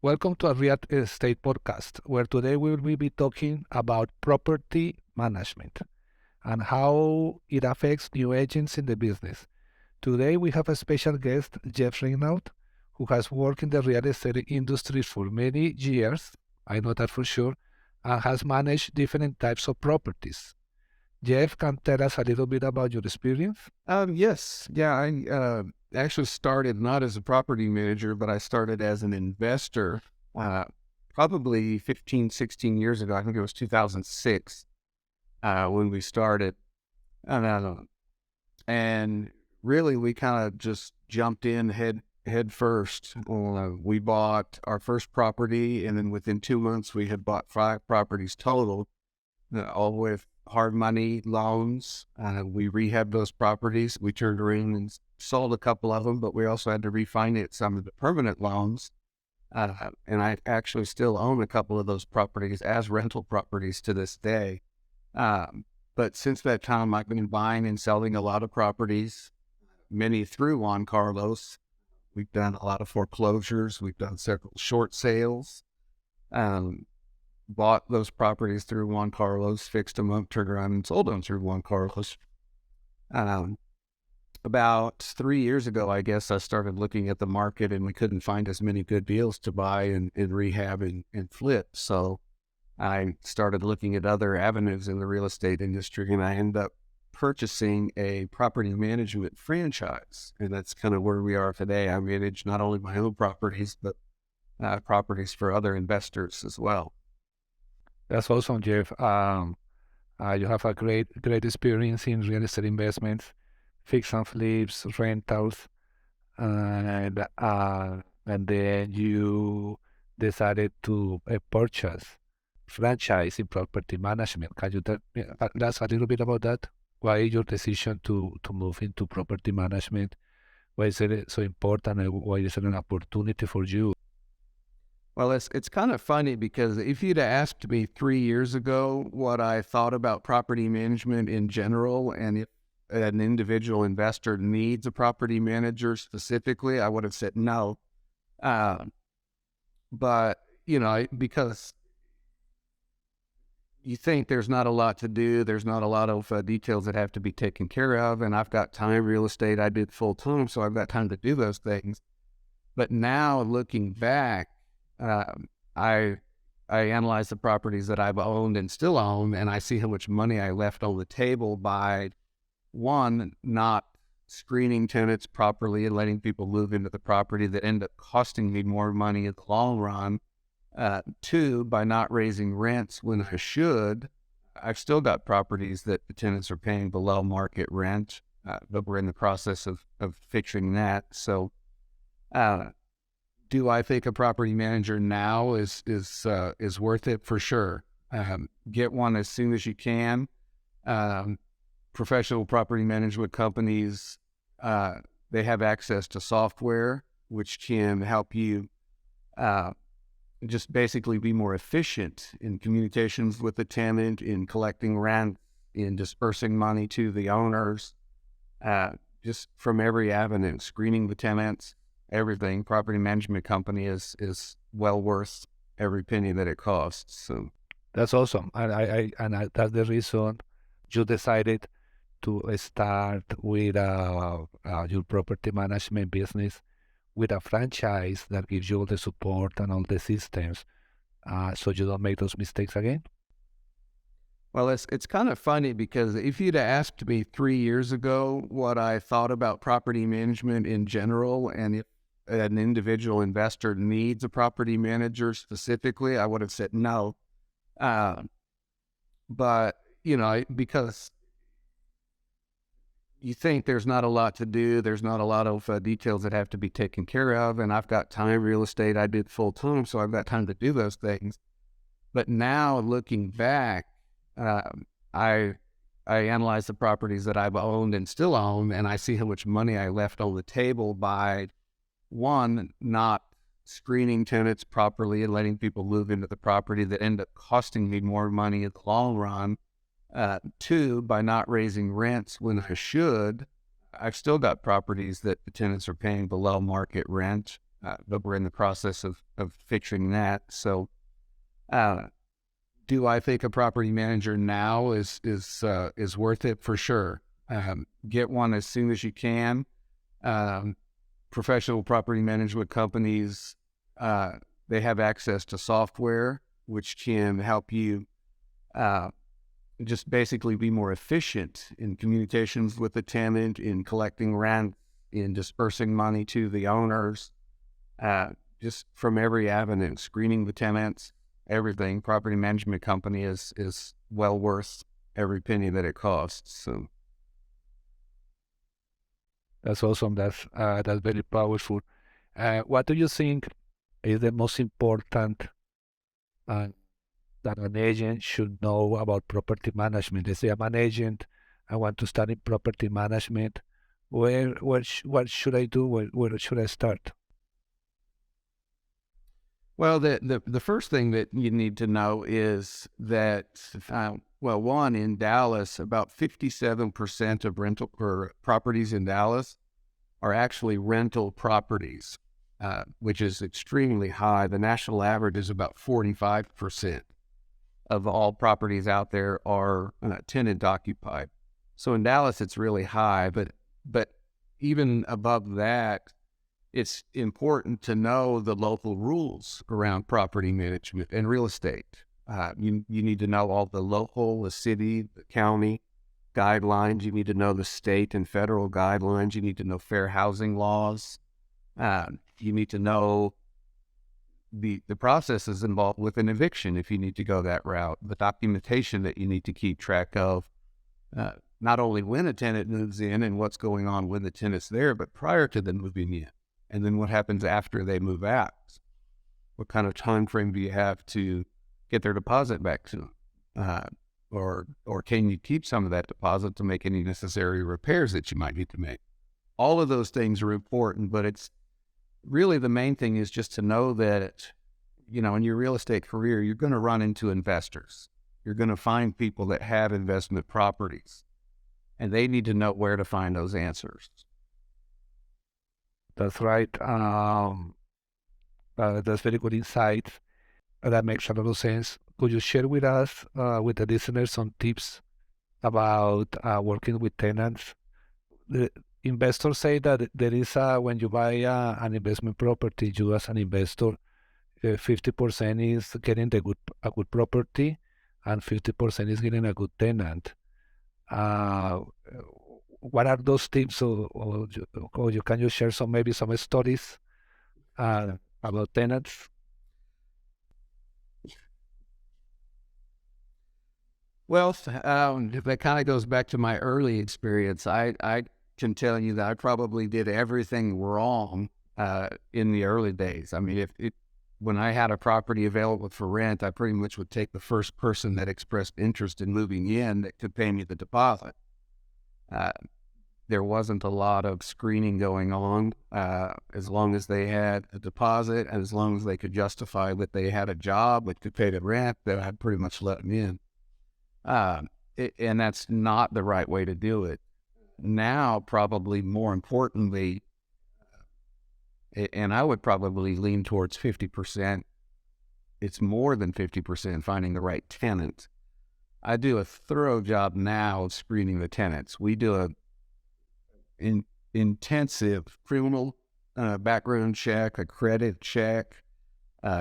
Welcome to a real estate podcast, where today we will be talking about property management and how it affects new agents in the business. Today we have a special guest, Jeff Rignald, who has worked in the real estate industry for many years, I know that for sure, and has managed different types of properties. Jeff can tell us a little bit about your experience. Yes. Yeah, I actually started not as a property manager, but I started as an investor probably 15, 16 years ago. I think it was 2006 when we started. Uh, and really, we kind of just jumped in head first. We bought our first property, and then within 2 months, we had bought 5 properties total, all with hard money loans. We rehabbed those properties. We turned around and sold a couple of them, but we also had to refinance some of the permanent loans. And I actually still own a couple of those properties as rental properties to this day. But since that time, I've been buying and selling a lot of properties, many through Juan Carlos. We've done a lot of foreclosures. We've done several short sales. Bought those properties through Juan Carlos, fixed them up, turned around and sold them through Juan Carlos. About 3 years ago, I guess, I started looking at the market and we couldn't find as many good deals to buy and rehab and flip. So I started looking at other avenues in the real estate industry, and I ended up purchasing a property management franchise. And that's kind of where we are today. I manage not only my own properties, but properties for other investors as well. That's awesome, Jeff. You have a great experience in real estate investments, fix and flips, rentals, and then you decided to purchase franchise in property management. Can you tell us a little bit about that? Why your decision to move into property management? Why is it so important, and why is it an opportunity for you? Well, it's kind of funny because if you'd asked me 3 years ago what I thought about property management in general, and if an individual investor needs a property manager specifically, I would have said no. But, because you think there's not a lot to do, there's not a lot of details that have to be taken care of, and I've got time. Real estate I did full time, so I've got time to do those things. But now looking back, I analyze the properties that I've owned and still own, and I see how much money I left on the table by, one, not screening tenants properly and letting people move into the property that end up costing me more money in the long run. Two, by not raising rents when I should. I've still got properties that the tenants are paying below market rent, but we're in the process of fixing that. So, do I think a property manager now is worth it? For sure. Get one as soon as you can. Professional property management companies, they have access to software which can help you just basically be more efficient in communications with the tenant, in collecting rent, in dispersing money to the owners, just from every avenue, screening the tenants. Everything. Property management company is well worth every penny that it costs. So That's awesome, that's the reason you decided to start with your property management business with a franchise that gives you all the support and all the systems, so you don't make those mistakes again. well, it's kind of funny because if you'd asked me 3 years ago what I thought about property management in general, and if an individual investor needs a property manager specifically, I would have said no. But, because you think there's not a lot to do, there's not a lot of details that have to be taken care of, and I've got time. Real estate I did full time, so I've got time to do those things. But now looking back, I analyze the properties that I've owned and still own, and I see how much money I left on the table by, one, not screening tenants properly and letting people move into the property that end up costing me more money in the long run. Two, by not raising rents when I should. I've still got properties that the tenants are paying below market rent, but we're in the process of fixing that. So, do I think a property manager now is worth it? For sure. Get one as soon as you can. Professional property management companies, they have access to software which can help you just basically be more efficient in communications with the tenant, in collecting rent, in dispersing money to the owners, just from every avenue, screening the tenants, everything. Property management company is well worth every penny that it costs. So That's awesome. That's very powerful. What do you think is the most important uh, that an agent should know about property management? Let's say I'm an agent, I want to start in property management. What should I do? Where should I start? well, the first thing that you need to know is that, one, in Dallas, about 57% of rental or properties in Dallas are actually rental properties, which is extremely high. The national average is about 45% of all properties out there are tenant occupied. So in Dallas, it's really high, but even above that, it's important to know the local rules around property management and real estate. You need to know all the local, the city, the county guidelines. You need to know the state and federal guidelines. You need to know fair housing laws. You need to know the processes involved with an eviction if you need to go that route, the documentation that you need to keep track of, not only when a tenant moves in and what's going on when the tenant's there, but prior to them moving in. And then what happens after they move out? What kind of time frame do you have to get their deposit back to them? Or can you keep some of that deposit to make any necessary repairs that you might need to make? All of those things are important, but it's really the main thing is just to know that, in your real estate career, you're going to run into investors. You're going to find people that have investment properties, and they need to know where to find those answers. That's right. That's very good insight. That makes a lot of sense. Could you share with us, with the listeners, some tips about working with tenants? The investors say that there is when you buy an investment property, you as an investor, 50% is getting a good property, and 50% is getting a good tenant. Uh, what are those tips, or can you share maybe some stories about tenants? Well, that kind of goes back to my early experience. I can tell you that I probably did everything wrong in the early days. I mean, when I had a property available for rent, I pretty much would take the first person that expressed interest in moving in that could pay me the deposit. There wasn't a lot of screening going on. As long as they had a deposit and as long as they could justify that they had a job that could pay the rent, then I'd pretty much let them in. And that's not the right way to do it. Now, probably more importantly, and I would probably lean towards 50%. It's more than 50% finding the right tenant. I do a thorough job now of screening the tenants. We do an intensive criminal background check, a credit check,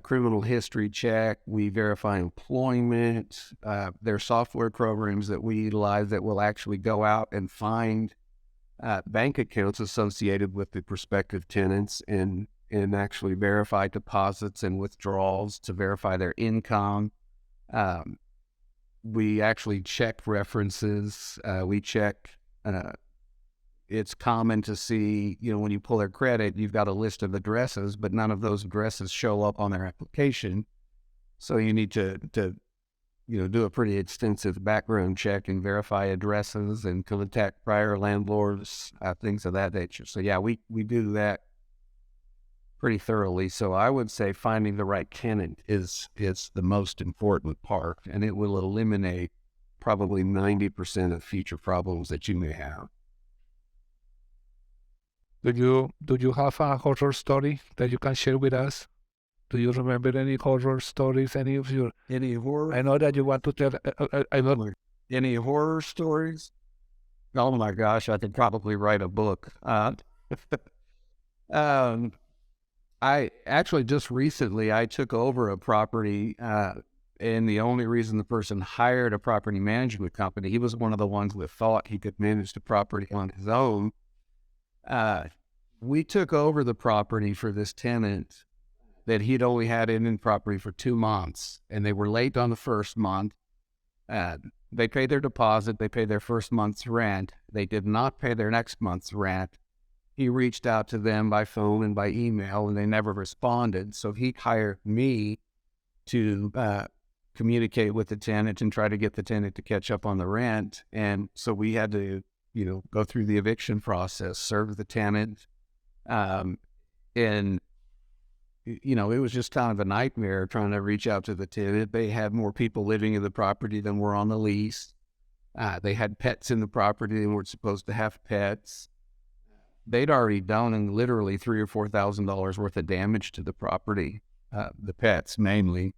criminal history check. We verify employment. There are software programs that we utilize that will actually go out and find bank accounts associated with the prospective tenants and actually verify deposits and withdrawals to verify their income. We actually check references. We check. It's common to see, when you pull their credit, you've got a list of addresses, but none of those addresses show up on their application. So you need to do a pretty extensive background check and verify addresses and contact prior landlords, things of that nature. So yeah, we do that pretty thoroughly. So I would say finding the right tenant is the most important part, and it will eliminate probably 90% of future problems that you may have. Do you have a horror story that you can share with us? Do you remember any horror stories? Any of your? Any horror? I know that you want to tell. I know. Any horror stories? Oh my gosh, I could probably write a book. Um, I actually just recently I took over a property, and the only reason the person hired a property management company, he was one of the ones that thought he could manage the property on his own. We took over the property for this tenant that he'd only had in property for 2 months, and they were late on the first month. They paid their deposit, they paid their first month's rent. They did not pay their next month's rent. He reached out to them by phone and by email, and they never responded. So he hired me to communicate with the tenant and try to get the tenant to catch up on the rent. And so we had to, go through the eviction process, serve the tenant. And, it was just kind of a nightmare trying to reach out to the tenant. They had more people living in the property than were on the lease. They had pets in the property and weren't supposed to have pets. They'd already done literally $3,000 or $4,000 worth of damage to the property. The pets mainly,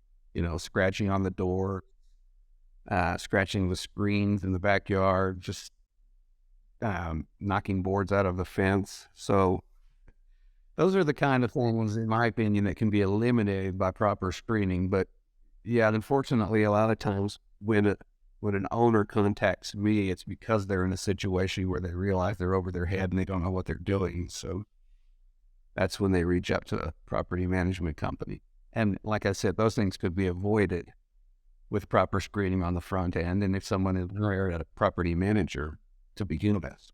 scratching on the door, scratching the screens in the backyard, just knocking boards out of the fence. So those are the kind of things, in my opinion, that can be eliminated by proper screening. But yeah, unfortunately, a lot of times when an owner contacts me, it's because they're in a situation where they realize they're over their head and they don't know what they're doing. So that's when they reach out to a property management company. And like I said, those things could be avoided with proper screening on the front end. And if someone is hired a property manager to begin with.